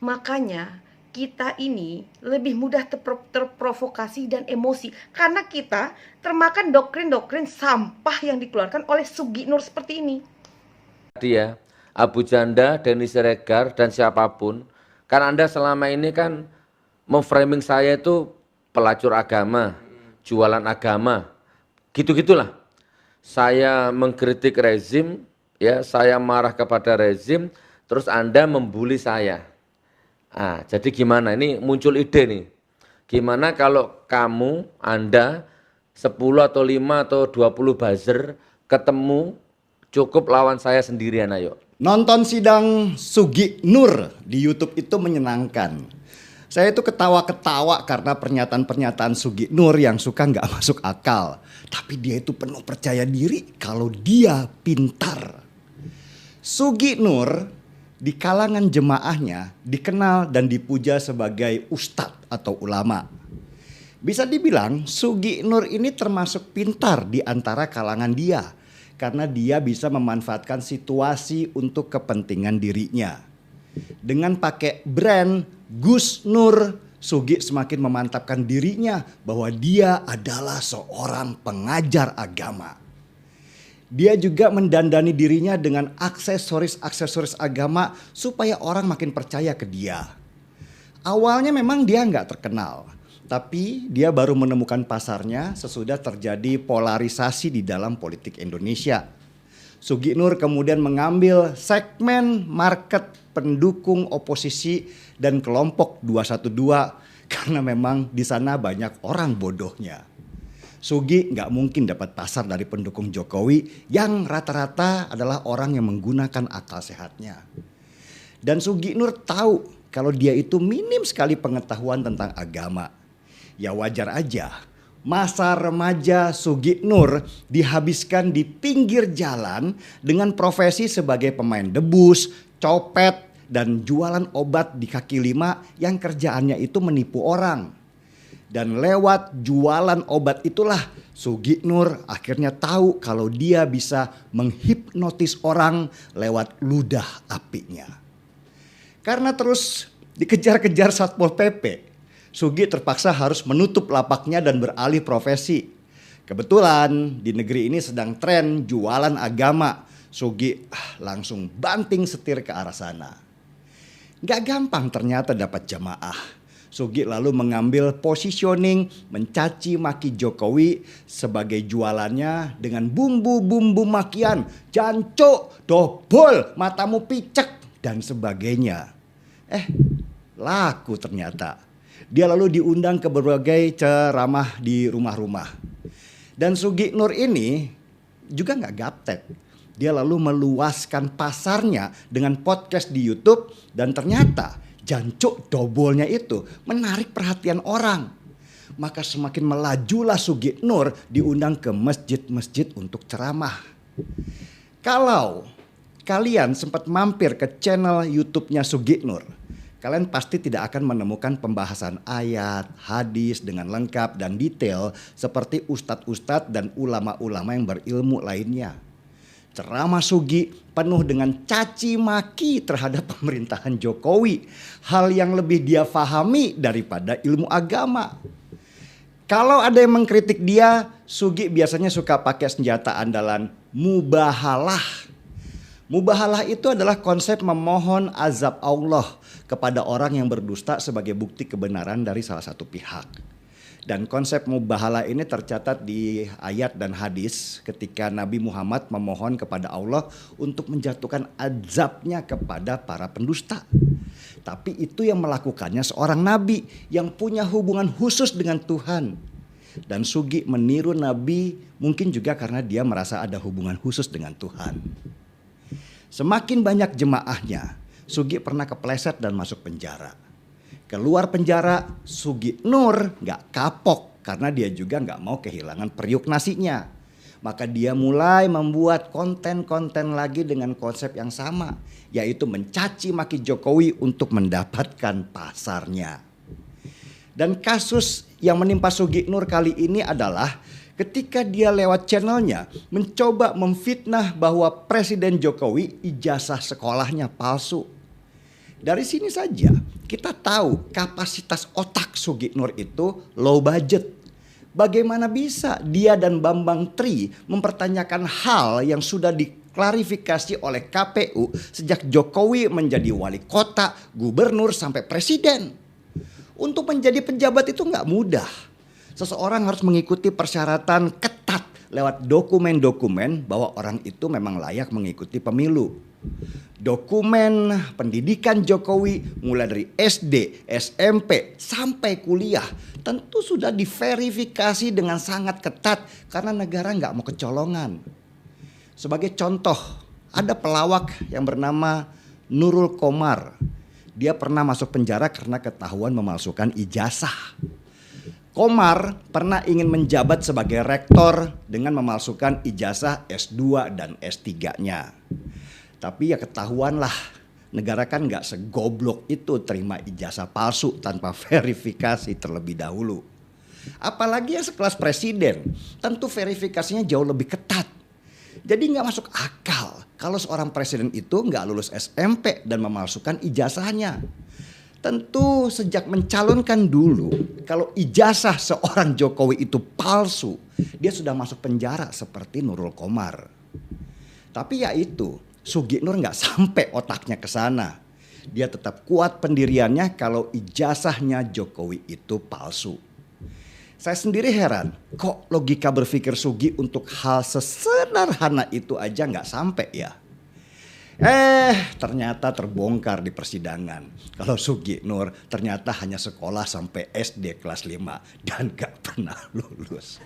Makanya kita ini lebih mudah terprovokasi dan emosi karena kita termakan doktrin-doktrin sampah yang dikeluarkan oleh Sugi Nur seperti ini. Dia, Abu Janda, Denny Siregar, dan siapapun, kan Anda selama ini kan memframing saya itu pelacur agama, jualan agama, gitu-gitulah. Saya mengkritik rezim, ya, saya marah kepada rezim, terus Anda membuli saya. Jadi gimana? Ini muncul ide nih. Gimana kalau kamu, Anda, 10 atau 5 atau 20 buzzer ketemu, cukup lawan saya sendirian, ayo. Nonton sidang Sugi Nur di YouTube itu menyenangkan. Saya itu ketawa-ketawa karena pernyataan-pernyataan Sugi Nur yang suka nggak masuk akal. Tapi dia itu penuh percaya diri kalau dia pintar. Sugi Nur di kalangan jemaahnya dikenal dan dipuja sebagai ustadz atau ulama. Bisa dibilang Sugi Nur ini termasuk pintar di antara kalangan dia. Karena dia bisa memanfaatkan situasi untuk kepentingan dirinya. Dengan pakai brand Gus Nur, Sugi semakin memantapkan dirinya bahwa dia adalah seorang pengajar agama. Dia juga mendandani dirinya dengan aksesoris-aksesoris agama supaya orang makin percaya ke dia. Awalnya memang dia nggak terkenal. Tapi dia baru menemukan pasarnya sesudah terjadi polarisasi di dalam politik Indonesia. Sugi Nur kemudian mengambil segmen market pendukung oposisi dan kelompok 212 karena memang di sana banyak orang bodohnya. Sugi nggak mungkin dapat pasar dari pendukung Jokowi yang rata-rata adalah orang yang menggunakan akal sehatnya. Dan Sugi Nur tahu kalau dia itu minim sekali pengetahuan tentang agama. Ya wajar aja, masa remaja Sugi Nur dihabiskan di pinggir jalan dengan profesi sebagai pemain debus, copet, dan jualan obat di kaki lima yang kerjaannya itu menipu orang. Dan lewat jualan obat itulah Sugi Nur akhirnya tahu kalau dia bisa menghipnotis orang lewat ludah apinya. Karena terus dikejar-kejar Satpol PP, Sugi terpaksa harus menutup lapaknya dan beralih profesi. Kebetulan di negeri ini sedang tren jualan agama. Sugi langsung banting setir ke arah sana. Gak gampang ternyata dapat jamaah. Sugi lalu mengambil positioning mencaci maki Jokowi sebagai jualannya dengan bumbu-bumbu makian, jancuk, dobol, matamu picek dan sebagainya. Laku ternyata. Dia lalu diundang ke berbagai ceramah di rumah-rumah. Dan Sugi Nur ini juga gak gaptek. Dia lalu meluaskan pasarnya dengan podcast di YouTube dan ternyata jancuk dobolnya itu menarik perhatian orang. Maka semakin melajulah Sugi Nur diundang ke masjid-masjid untuk ceramah. Kalau kalian sempat mampir ke channel YouTube-nya Sugi Nur, kalian pasti tidak akan menemukan pembahasan ayat, hadis dengan lengkap dan detail seperti ustadz-ustadz dan ulama-ulama yang berilmu lainnya. Ceramah Sugi penuh dengan caci maki terhadap pemerintahan Jokowi. Hal yang lebih dia fahami daripada ilmu agama. Kalau ada yang mengkritik dia, Sugi biasanya suka pakai senjata andalan mubahalah. Mubahalah itu adalah konsep memohon azab Allah kepada orang yang berdusta sebagai bukti kebenaran dari salah satu pihak. Dan konsep mubahalah ini tercatat di ayat dan hadis ketika Nabi Muhammad memohon kepada Allah untuk menjatuhkan azabnya kepada para pendusta. Tapi itu yang melakukannya seorang nabi yang punya hubungan khusus dengan Tuhan. Dan Sugi meniru Nabi mungkin juga karena dia merasa ada hubungan khusus dengan Tuhan. Semakin banyak jemaahnya, Sugi pernah kepleset dan masuk penjara. Keluar penjara, Sugi Nur gak kapok karena dia juga gak mau kehilangan periuk nasinya. Maka dia mulai membuat konten-konten lagi dengan konsep yang sama, yaitu mencaci maki Jokowi untuk mendapatkan pasarnya. Dan kasus yang menimpa Sugi Nur kali ini adalah ketika dia lewat channelnya mencoba memfitnah bahwa Presiden Jokowi ijazah sekolahnya palsu. Dari sini saja kita tahu kapasitas otak Sugi Nur itu low budget. Bagaimana bisa dia dan Bambang Tri mempertanyakan hal yang sudah diklarifikasi oleh KPU sejak Jokowi menjadi wali kota, gubernur sampai presiden. Untuk menjadi pejabat itu nggak mudah. Seseorang harus mengikuti persyaratan ketat lewat dokumen-dokumen bahwa orang itu memang layak mengikuti pemilu. Dokumen pendidikan Jokowi mulai dari SD, SMP sampai kuliah tentu sudah diverifikasi dengan sangat ketat karena negara nggak mau kecolongan. Sebagai contoh, ada pelawak yang bernama Nurul Komar. Dia pernah masuk penjara karena ketahuan memalsukan ijazah. Komar pernah ingin menjabat sebagai rektor dengan memalsukan ijazah S2 dan S3-nya. Tapi ya ketahuan lah, negara kan nggak segoblok itu terima ijazah palsu tanpa verifikasi terlebih dahulu. Apalagi yang sekelas presiden, tentu verifikasinya jauh lebih ketat. Jadi nggak masuk akal kalau seorang presiden itu nggak lulus SMP dan memalsukan ijazahnya. Tentu sejak mencalonkan dulu, kalau ijazah seorang Jokowi itu palsu, dia sudah masuk penjara seperti Nurul Komar. Tapi ya itu, Sugi Nur nggak sampai otaknya ke sana. Dia tetap kuat pendiriannya kalau ijazahnya Jokowi itu palsu. Saya sendiri heran, kok logika berpikir Sugi untuk hal sesederhana itu aja nggak sampai ya? Ternyata terbongkar di persidangan. Kalau Sugi Nur ternyata hanya sekolah sampai SD kelas 5 dan gak pernah lulus.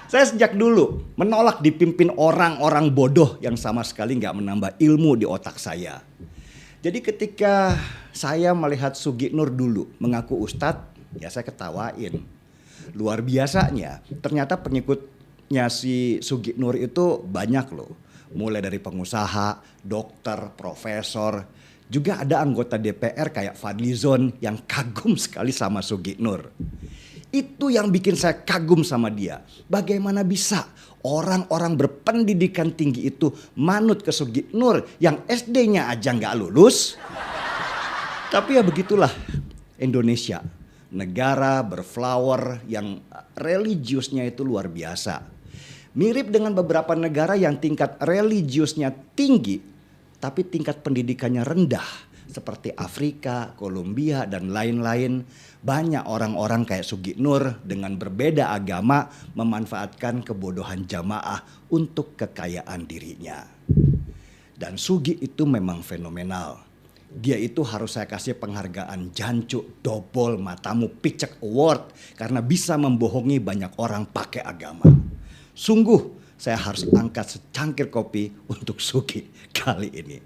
Saya sejak dulu menolak dipimpin orang-orang bodoh yang sama sekali gak menambah ilmu di otak saya. Jadi ketika saya melihat Sugi Nur dulu mengaku ustadz, ya saya ketawain. Luar biasanya, ternyata pengikutnya si Sugi Nur itu banyak loh. Mulai dari pengusaha, dokter, profesor. Juga ada anggota DPR kayak Fadlizon yang kagum sekali sama Sugi Nur. Itu yang bikin saya kagum sama dia. Bagaimana bisa orang-orang berpendidikan tinggi itu manut ke Sugi Nur yang SD-nya aja nggak lulus. Tapi ya begitulah Indonesia. Negara berflower yang religiusnya itu luar biasa. Mirip dengan beberapa negara yang tingkat religiusnya tinggi tapi tingkat pendidikannya rendah. Seperti Afrika, Kolombia, dan lain-lain. Banyak orang-orang kayak Sugi Nur dengan berbeda agama memanfaatkan kebodohan jamaah untuk kekayaan dirinya. Dan Sugi itu memang fenomenal. Dia itu harus saya kasih penghargaan Jancuk Dobol Matamu Picek Award karena bisa membohongi banyak orang pakai agama. Sungguh saya harus angkat secangkir kopi untuk Sugi kali ini.